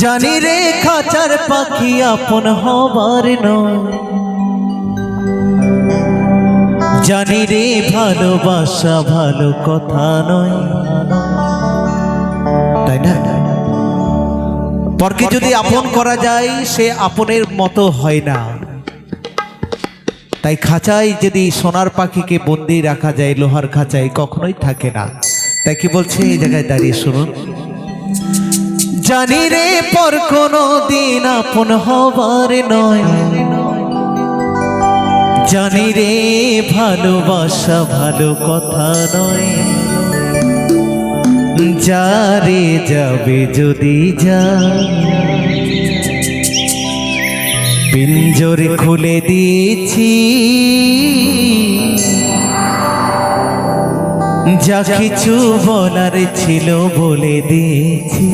জানি রে খাঁচার পাখি আপন হবার নয়, জানি রে ভালোবাসা ভালো কথা নয়, তাই না? পরকে যদি আপন করা যায় সে আপনের মতো হয় না। তাই খাঁচায় যদি সোনার পাখিকে বন্দি রাখা যায় লোহার খাঁচায় কখনোই থাকে না। তাই কি বলছে এই জায়গায় দাঁড়িয়ে শুনুন, জানি রে পর কোনো দিন আপন হবার নয়, জানি রে ভালোবাসা ভালো কথা নয়, যারে যাবে যদি যা পিঞ্জর খুলে দিয়েছি, যা কিছু বলার ছিল বলে দিয়েছি।